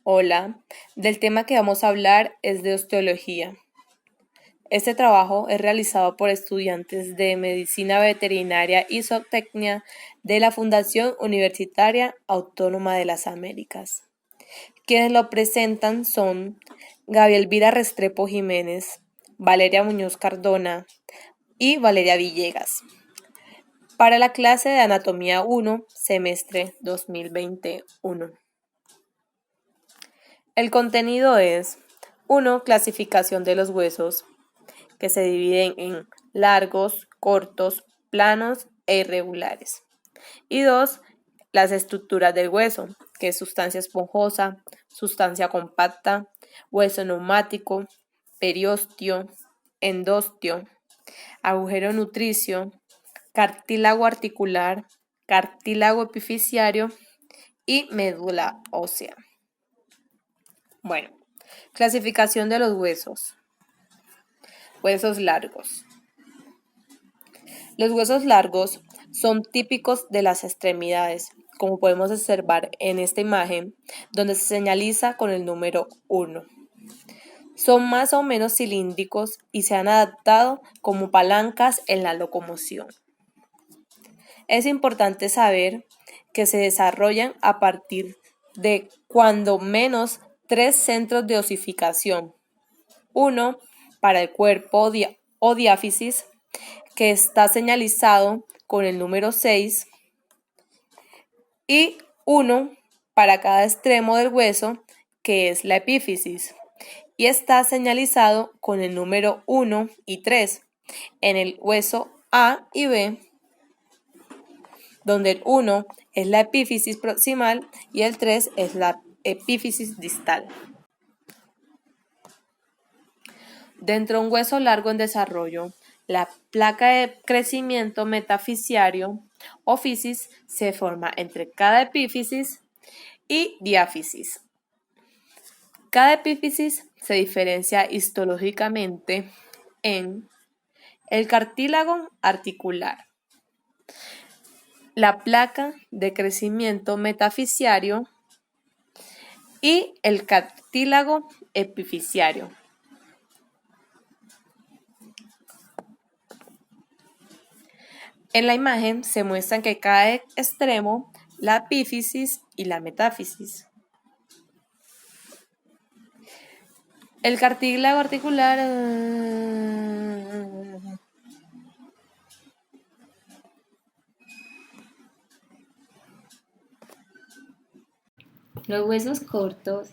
Hola, del tema que vamos a hablar es de osteología. Este trabajo es realizado por estudiantes de Medicina Veterinaria y Zootecnia de la Fundación Universitaria Autónoma de las Américas. Quienes lo presentan son Gabriel Vira Restrepo Jiménez, Valeria Muñoz Cardona y Valeria Villegas. Para la clase de Anatomía 1, semestre 2021. El contenido es 1. Clasificación de los huesos, que se dividen en largos, cortos, planos e irregulares. Y 2. Las estructuras del hueso, que es sustancia esponjosa, sustancia compacta, hueso neumático, periostio, endostio, agujero nutricio, cartílago articular, cartílago epifisiario y médula ósea. Bueno, clasificación de los huesos. Huesos largos. Los huesos largos son típicos de las extremidades, como podemos observar en esta imagen, donde se señaliza con el número 1. Son más o menos cilíndricos y se han adaptado como palancas en la locomoción. Es importante saber que se desarrollan a partir de cuando menos 3 centros de osificación. Uno para el cuerpo o diáfisis, que está señalizado con el número 6, y uno para cada extremo del hueso, que es la epífisis, y está señalizado con el número 1 y 3 en el hueso A y B, donde el 1 es la epífisis proximal y el 3 es la epífisis distal. Dentro de un hueso largo en desarrollo, la placa de crecimiento metafisiario o fisis se forma entre cada epífisis y diáfisis. Cada epífisis se diferencia histológicamente en el cartílago articular, la placa de crecimiento metafisiario y el cartílago epifisiario. En la imagen se muestran que cada extremo, la epífisis y la metáfisis. El cartílago articular Los huesos cortos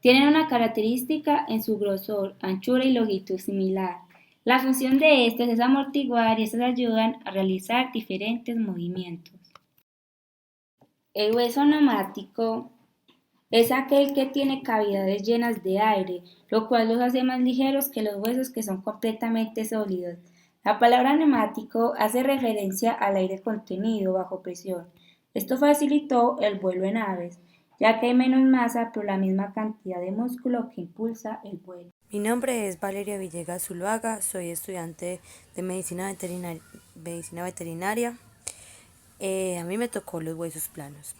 tienen una característica en su grosor, anchura y longitud similar. La función de estos es amortiguar y estos ayudan a realizar diferentes movimientos. El hueso neumático es aquel que tiene cavidades llenas de aire, lo cual los hace más ligeros que los huesos que son completamente sólidos. La palabra neumático hace referencia al aire contenido bajo presión. Esto facilitó el vuelo en aves, ya que hay menos masa pero la misma cantidad de músculo que impulsa el vuelo. Mi nombre es Valeria Villegas Zuluaga, soy estudiante de medicina veterinaria. A mí me tocó los huesos planos.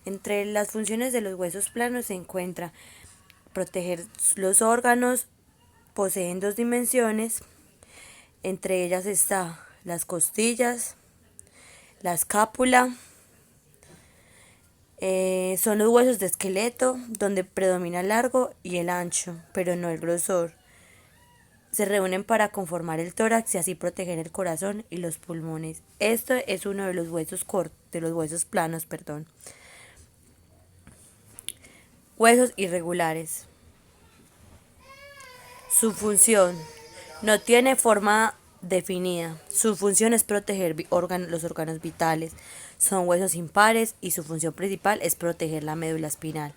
Entre las funciones de los huesos planos se encuentra proteger los órganos, poseen 2 dimensiones, entre ellas está las costillas, la escápula, son los huesos de esqueleto donde predomina el largo y el ancho, pero no el grosor. Se reúnen para conformar el tórax y así proteger el corazón y los pulmones. Esto es uno de los huesos planos. Huesos irregulares. Su función no tiene forma definida. Su función es proteger los órganos vitales. Son huesos impares y su función principal es proteger la médula espinal.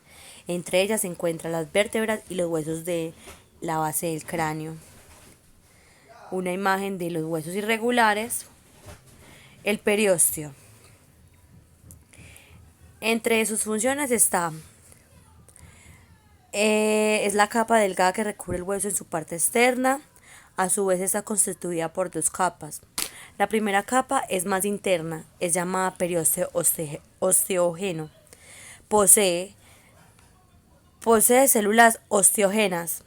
Entre ellas se encuentran las vértebras y los huesos de la base del cráneo. Una imagen de los huesos irregulares. El periostio. Entre sus funciones está es la capa delgada que recubre el hueso en su parte externa. A su vez está constituida por 2 capas. La primera capa es más interna, es llamada periósteo osteógeno. Posee Posee células osteógenas.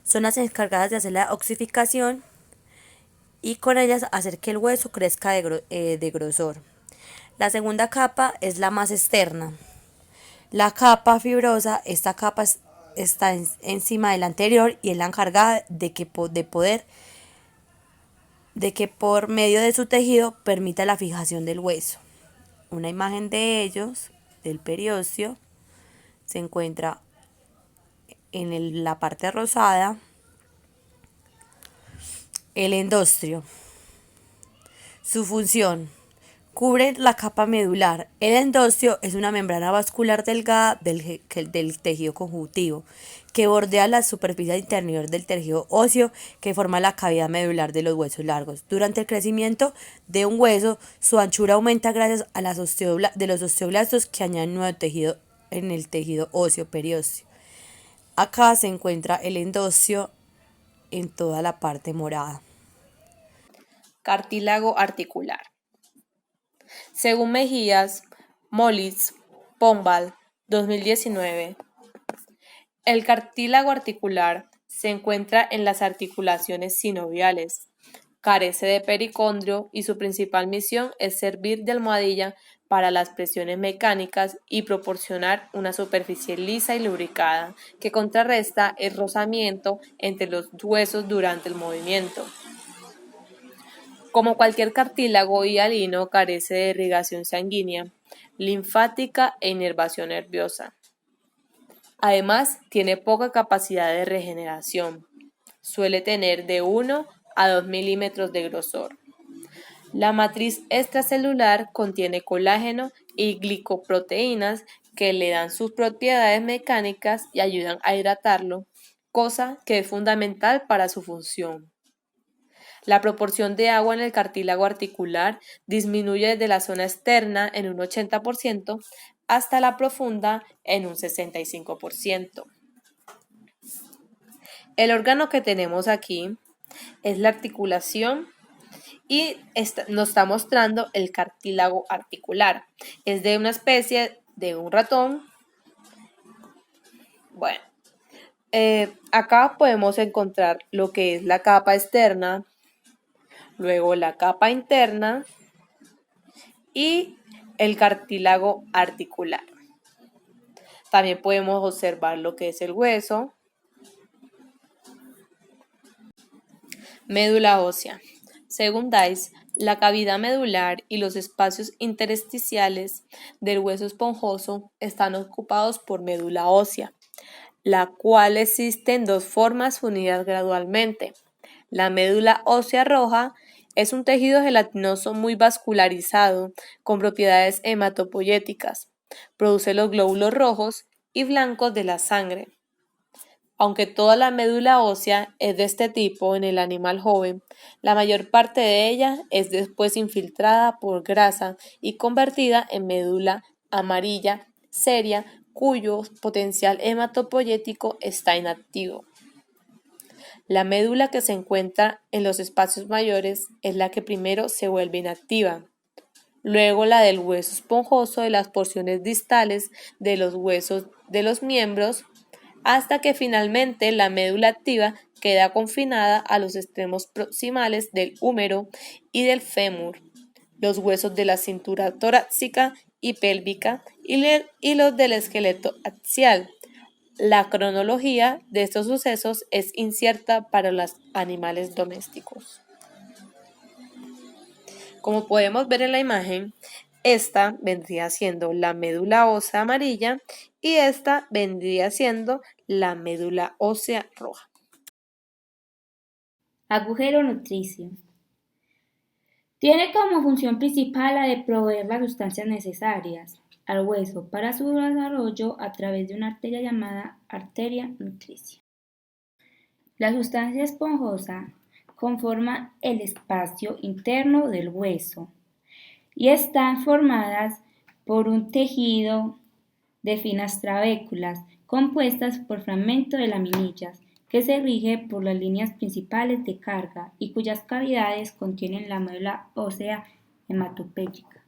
Son las encargadas de hacer la oxificación y con ellas hacer que el hueso crezca de grosor. La segunda capa es la más externa. La capa fibrosa, esta capa está encima de la anterior y es la encargada de que por medio de su tejido permita la fijación del hueso. Una imagen de ellos, del periósteo, se encuentra en la parte rosada. El endostrio. Su función: cubre la capa medular. El endostrio es una membrana vascular delgada del tejido conjuntivo que bordea la superficie interior del tejido óseo que forma la cavidad medular de los huesos largos. Durante el crecimiento de un hueso, su anchura aumenta gracias a los osteoblastos que añaden nuevo tejido en el tejido óseo periósteo. Acá se encuentra el endostrio en toda la parte morada. Cartílago articular. Según Mejías, Molitz, Pombal, 2019, el cartílago articular se encuentra en las articulaciones sinoviales, carece de pericondrio y su principal misión es servir de almohadilla para las presiones mecánicas y proporcionar una superficie lisa y lubricada que contrarresta el rozamiento entre los huesos durante el movimiento. Como cualquier cartílago hialino, carece de irrigación sanguínea, linfática e inervación nerviosa. Además, tiene poca capacidad de regeneración. Suele tener de 1 a 2 milímetros de grosor. La matriz extracelular contiene colágeno y glicoproteínas que le dan sus propiedades mecánicas y ayudan a hidratarlo, cosa que es fundamental para su función. La proporción de agua en el cartílago articular disminuye desde la zona externa en un 80% hasta la profunda en un 65%. El órgano que tenemos aquí es la articulación y nos está mostrando el cartílago articular. Es de una especie de un ratón. Bueno, acá podemos encontrar lo que es la capa externa, luego la capa interna y el cartílago articular. También podemos observar lo que es el hueso. Médula ósea. Según Dice, la cavidad medular y los espacios intersticiales del hueso esponjoso están ocupados por médula ósea, la cual existe en dos formas unidas gradualmente. La médula ósea roja es un tejido gelatinoso muy vascularizado con propiedades hematopoyéticas. Produce los glóbulos rojos y blancos de la sangre. Aunque toda la médula ósea es de este tipo en el animal joven, la mayor parte de ella es después infiltrada por grasa y convertida en médula amarilla seria cuyo potencial hematopoyético está inactivo. La médula que se encuentra en los espacios mayores es la que primero se vuelve inactiva. Luego la del hueso esponjoso de las porciones distales de los huesos de los miembros, hasta que finalmente la médula activa queda confinada a los extremos proximales del húmero y del fémur, los huesos de la cintura torácica y pélvica y los del esqueleto axial. La cronología de estos sucesos es incierta para los animales domésticos. Como podemos ver en la imagen, esta vendría siendo la médula ósea amarilla y esta vendría siendo la médula ósea roja. Agujero nutricio. Tiene como función principal la de proveer las sustancias necesarias al hueso para su desarrollo a través de una arteria llamada arteria nutricia. La sustancia esponjosa conforma el espacio interno del hueso y están formadas por un tejido de finas trabéculas compuestas por fragmentos de laminillas que se rige por las líneas principales de carga y cuyas cavidades contienen la médula ósea hematopéyica.